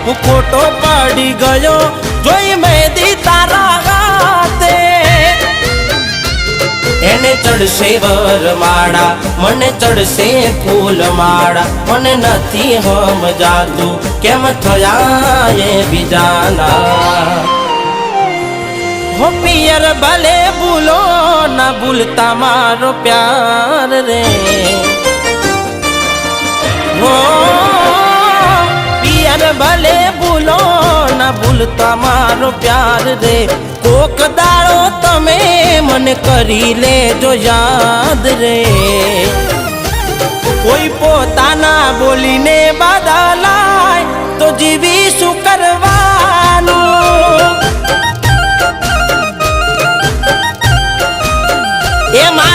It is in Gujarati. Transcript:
હું ખોટો પડી ગયો જોઈ મહેંદી તારા હાથે એને ચડશે વરમાળા મને ચડશે ફૂલ માળા મને નથી સમજાતું કેમ થયા એ બીજાના હો પિયર ભલે ભૂલો ના ભૂલતા મારો પ્યાર રે હો પિયર ભલે ભૂલો ના ભૂલતા મારો પ્યાર રે કોક દાડો તમે મને કરી લેજો યાદ રે કોઈ પોતાના બોલીને બા